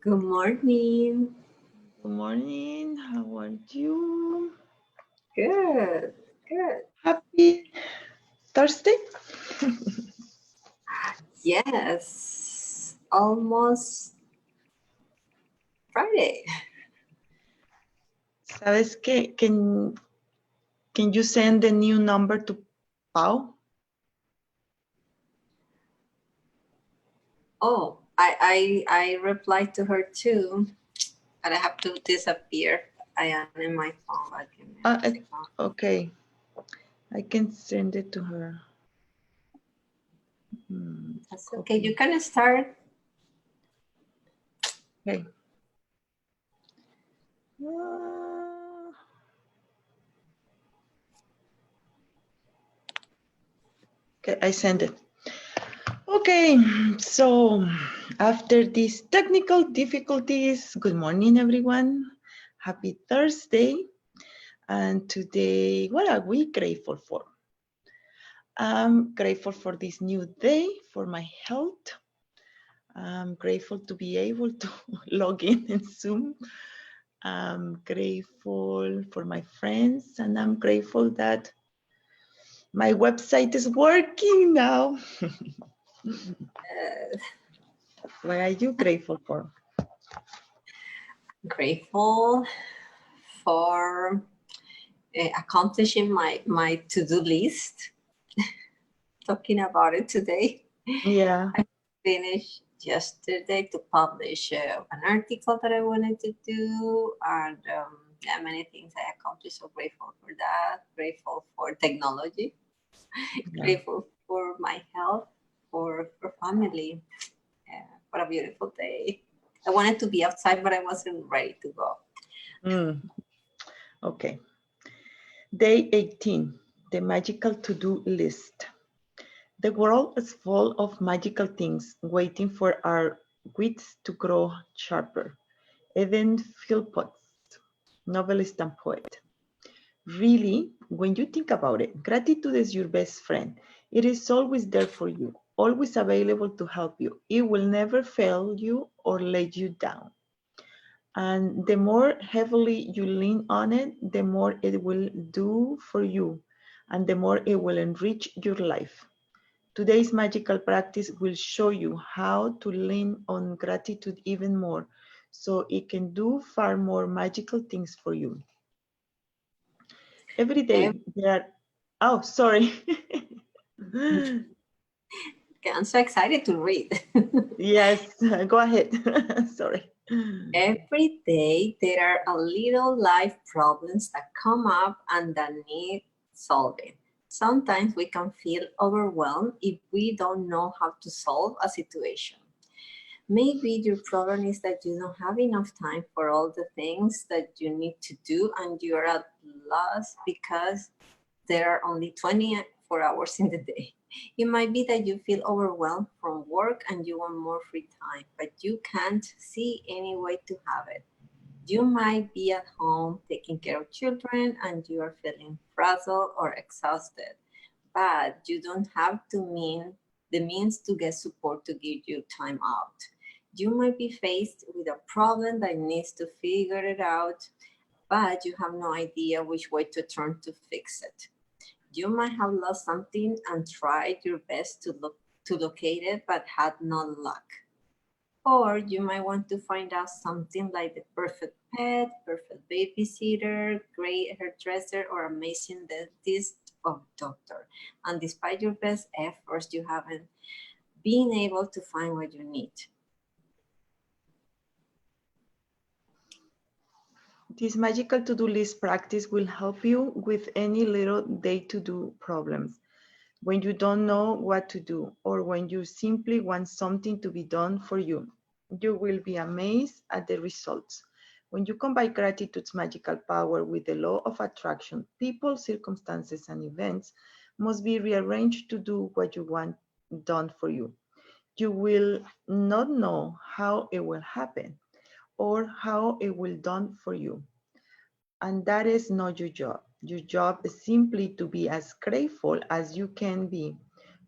Good morning. Good morning. How are you? Good, good. Happy Thursday. Yes, almost Friday. ¿Sabes qué? Can you send the new number to Pau? Oh, I replied to her too, but I have to disappear. I am in my phone. But give me a Uh, uh, second. okay, I can send it to her. Hmm, That's okay. You copy. can start. Okay. Uh, okay, I send it. Okay, so after these technical difficulties, good morning, everyone. Happy Thursday. And today, what are we grateful for? I'm grateful for this new day, for my health. I'm grateful to be able to log in Zoom. I'm grateful for my friends, and I'm grateful that my website is working now. Uh, What are you grateful for? Grateful for accomplishing my to-do list. Talking about it today. Yeah, I finished yesterday to publish an article that I wanted to do, and yeah, many things I accomplished. So grateful for that. Grateful for technology. yeah. Grateful for my health. For family. What a beautiful day. I wanted to be outside, but I wasn't ready to go. Mm, okay. Day 18, the magical to-do list. The world is full of magical things waiting for our wits to grow sharper. Eden Philpotts, novelist and poet. Really, when you think about it, gratitude is your best friend. It is always there for you, always available to help you. It will never fail you or let you down. And the more heavily you lean on it, the more it will do for you and the more it will enrich your life. Today's magical practice will show you how to lean on gratitude even more so it can do far more magical things for you. Every Eh, day there are, oh, sorry. I'm so excited to read. Yes, go ahead. Sorry. Every day there are a little life problems that come up and that need solving. Sometimes we can feel overwhelmed if we don't know how to solve a situation. Maybe your problem is that you don't have enough time for all the things that you need to do and you're at loss because there are only 24 hours in the day. It might be that you feel overwhelmed from work and you want more free time, but you can't see any way to have it. You might be at home taking care of children and you are feeling frazzled or exhausted, but you don't have to mean the means to get support to give you time out. You might be faced with a problem that needs to figure it out, but you have no idea which way to turn to fix it. You might have lost something and tried your best to locate it, but had no luck. Or you might want to find out something like the perfect pet, perfect babysitter, great hairdresser, or amazing dentist or doctor. And despite your best efforts, you haven't been able to find what you need. This magical to-do list practice will help you with any little day-to-do problems. When you don't know what to do or when you simply want something to be done for you, you will be amazed at the results. When you combine gratitude's magical power with the law of attraction, people, circumstances, and events must be rearranged to do what you want done for you. You will not know how it will happen or how it will done for you. And that is not your job. Your job is simply to be as grateful as you can be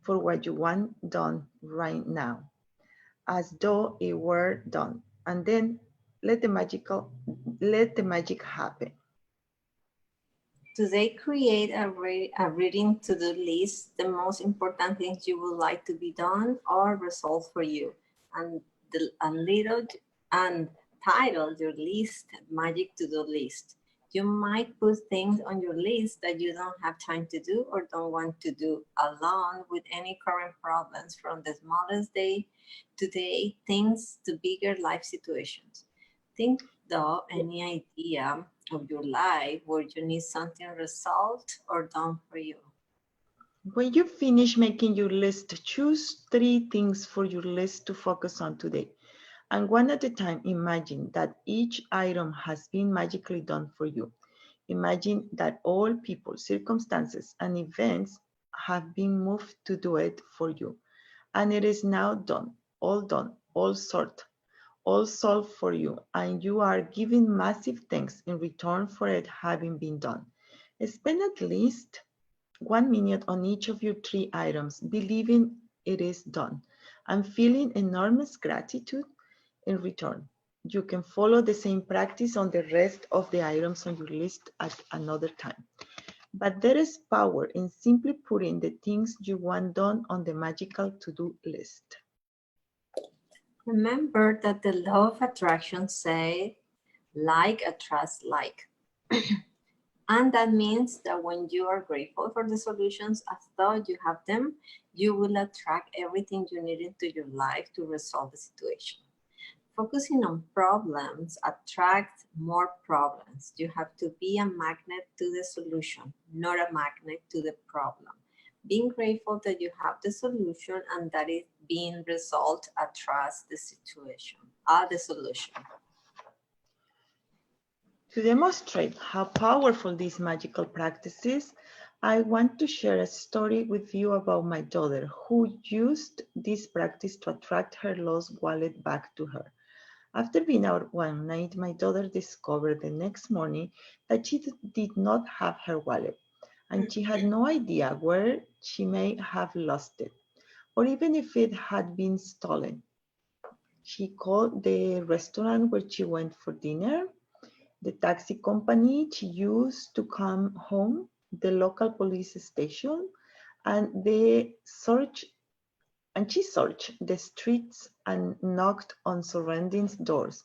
for what you want done right now, as though it were done. and then let the magic happen. Today, create a reading to-do list, the most important things you would like to be done or resolved for you, and and title your list Magic To-Do List. You might put things on your list that you don't have time to do or don't want to do, along with any current problems, from the smallest day-to-day things to bigger life situations. Think though any idea of your life where you need something resolved or done for you. When you finish making your list, choose 3 things for your list to focus on today. And one at a time, imagine that each item has been magically done for you. Imagine that all people, circumstances, and events have been moved to do it for you. And it is now done, all sort, all solved for you. And you are giving massive thanks in return for it having been done. Spend at least 1 minute on each of your 3 items, believing it is done and feeling enormous gratitude in return. You can follow the same practice on the rest of the items on your list at another time. But there is power in simply putting the things you want done on the magical to-do list. Remember that the law of attraction says like attracts like. And that means that when you are grateful for the solutions as though you have them, you will attract everything you need into your life to resolve the situation. Focusing on problems attracts more problems. You have to be a magnet to the solution, not a magnet to the problem. Being grateful that you have the solution and that it's being resolved attracts the situation, the solution. To demonstrate how powerful this magical practice is, I want to share a story with you about my daughter who used this practice to attract her lost wallet back to her. After being out one night, my daughter discovered the next morning that she did not have her wallet, and she had no idea where she may have lost it, or even if it had been stolen. She called the restaurant where she went for dinner, the taxi company she used to come home, the local police station, and she searched the streets and knocked on surrounding doors,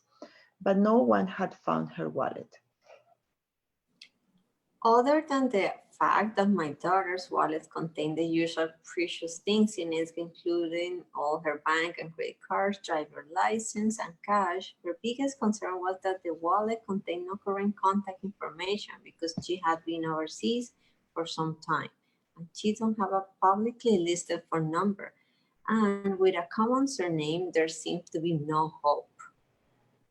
but no one had found her wallet. Other than the fact that my daughter's wallet contained the usual precious things in it, including all her bank and credit cards, driver license, and cash, her biggest concern was that the wallet contained no current contact information because she had been overseas for some time, and she don't have a publicly listed phone number. And with a common surname, there seems to be no hope.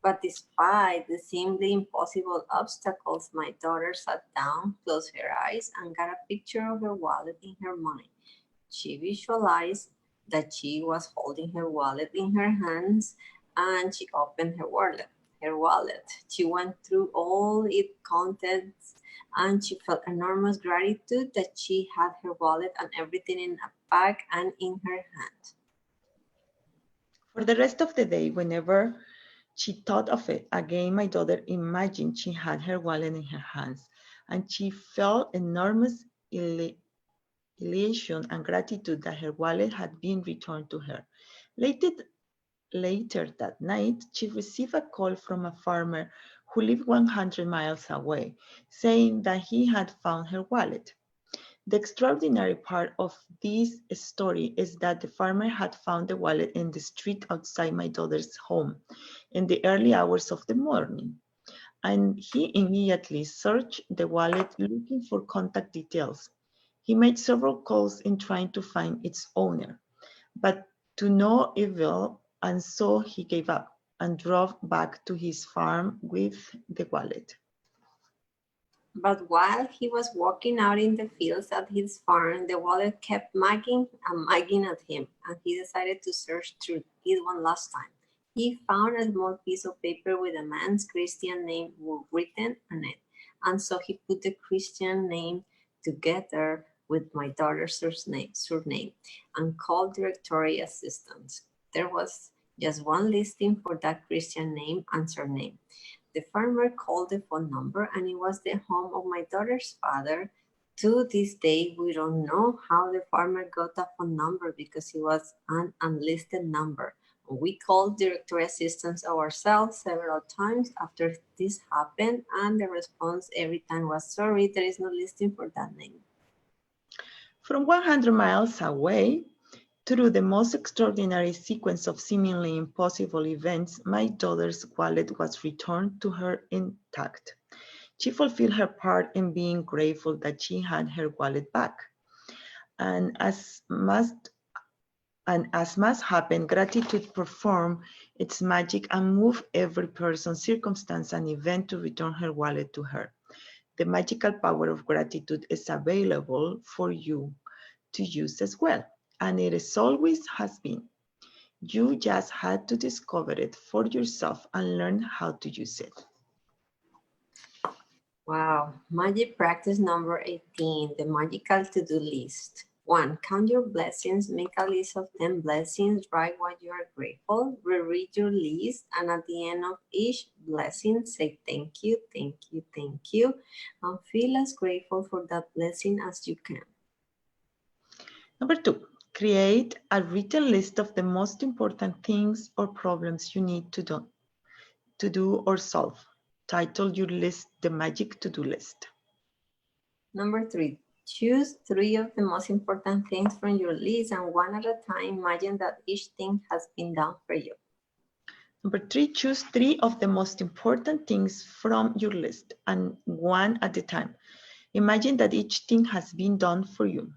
But despite the seemingly impossible obstacles, my daughter sat down, closed her eyes, and got a picture of her wallet in her mind. She visualized that she was holding her wallet in her hands, and she opened her wallet. She went through all its contents, and she felt enormous gratitude that she had her wallet and everything in a bag and in her hand. For the rest of the day, whenever she thought of it again, my daughter imagined she had her wallet in her hands, and she felt enormous elation and gratitude that her wallet had been returned to her. Later that night, she received a call from a farmer who lived 100 miles away, saying that he had found her wallet. The extraordinary part of this story is that the farmer had found the wallet in the street outside my daughter's home in the early hours of the morning, and he immediately searched the wallet looking for contact details. He made several calls in trying to find its owner, but to no avail, and so he gave up and drove back to his farm with the wallet. But while he was walking out in the fields at his farm, the wallet kept nagging and nagging at him, and he decided to search through it one last time. He found a small piece of paper with a man's Christian name written on it, and so he put the Christian name together with my daughter's surname and called directory assistance. There was Just one listing for that Christian name and surname. The farmer called the phone number and it was the home of my daughter's father. To this day, we don't know how the farmer got a phone number because it was an unlisted number. We called directory assistance ourselves several times after this happened, and the response every time was, sorry, there is no listing for that name. From 100 miles away, through the most extraordinary sequence of seemingly impossible events, my daughter's wallet was returned to her intact. She fulfilled her part in being grateful that she had her wallet back. And as must happen, gratitude performed its magic and moved every person, circumstance, and event to return her wallet to her. The magical power of gratitude is available for you to use as well, and it is always has been. You just had to discover it for yourself and learn how to use it. Wow. Magic practice number 18, the magical to-do list. 1. Count your blessings. Make a list of 10 blessings. Write what you are grateful. Reread your list. And at the end of each blessing, say thank you, thank you, thank you. And feel as grateful for that blessing as you can. Number 2, create a written list of the most important things or problems you need to do or solve. Title your list the magic to-do list. Number 3, choose 3 of the most important things from your list and one at a time imagine that each thing has been done for you. Number 3, choose 3 of the most important things from your list and one at a time. Imagine that each thing has been done for you.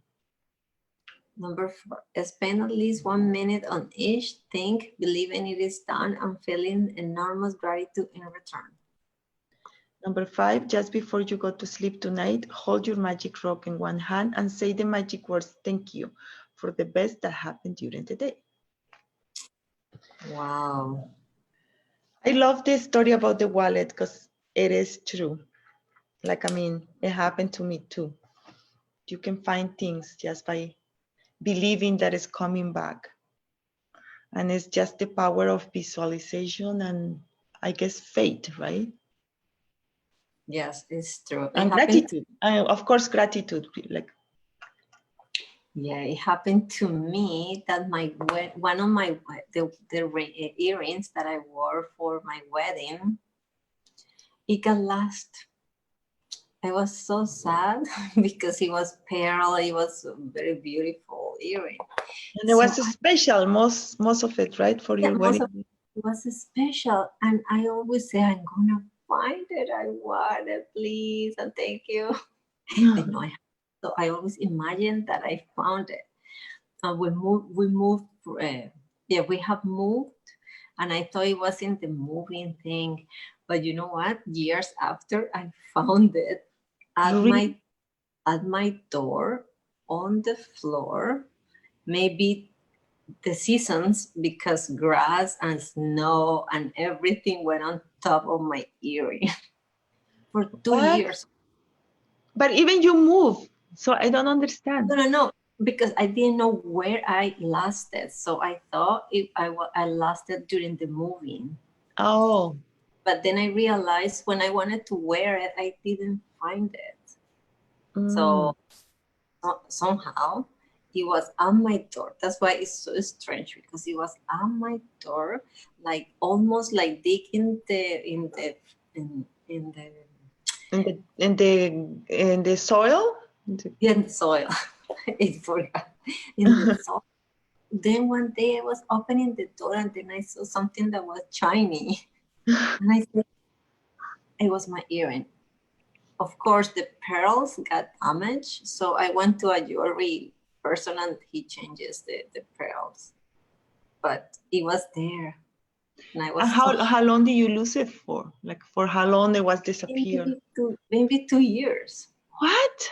Number 4, spend at least 1 minute on each thing, believing it is done and feeling enormous gratitude in return. Number 5, just before you go to sleep tonight, hold your magic rock in one hand and say the magic words, thank you, for the best that happened during the day. Wow. I love this story about the wallet because it is true. Like, I mean, it happened to me too. You can find things just by believing that it's coming back. And it's just the power of visualization and I guess faith, right? Yes, it's true. And gratitude. Of course, gratitude. Like, yeah, it happened to me that one of my earrings that I wore for my wedding, it got lost. I was so sad because it was pearl. It was a very beautiful earring. And it was special, most of it, right, for your wedding? It was special, and I always say, I'm gonna find it. I want it, please, and thank you. I know so I always imagine that I found it. And we moved. Yeah, we have moved, and I thought it was in the moving thing, but you know what? Years after, I found it at my door on the floor. Maybe the seasons, because grass and snow and everything went on top of my earring for 2 years. But even you move, so I don't understand. No, because I didn't know where I lost it. So I thought I lost it during the moving. Oh. But then I realized when I wanted to wear it, I didn't find it. So somehow it was on my door. That's why it's so strange, because it was on my door, like almost like dig in the soil. Yeah, in the soil. I forgot. In the soil. Then one day I was opening the door and then I saw something that was shiny, and I said, it was my earring. Of course, the pearls got damaged, so I went to a jewelry person and he changes the pearls. But it was there. And I was how long did you lose it for? Like, for how long it was disappeared? Maybe 2 years. What?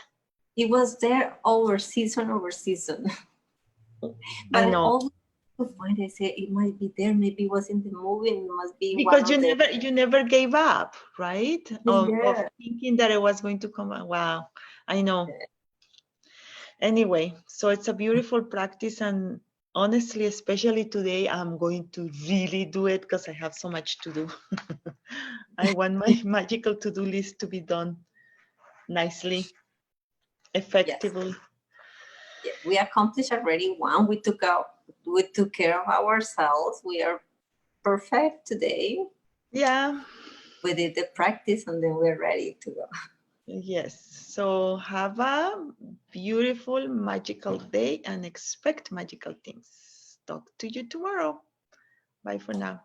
It was there over season. But I always to find, I say it might be there. Maybe it was in the movie. It must be because you never gave up, right? Of thinking that it was going to come. Wow, I know. Anyway, so it's a beautiful practice, and honestly, especially today, I'm going to really do it because I have so much to do. I want my magical to-do list to be done nicely, Yes. effectively. Yeah, we accomplished already one. We took care of ourselves. We are perfect today. Yeah, We did the practice and then we're ready to go. yes. So have a beautiful, magical day and expect magical things. Talk to you tomorrow. Bye for now.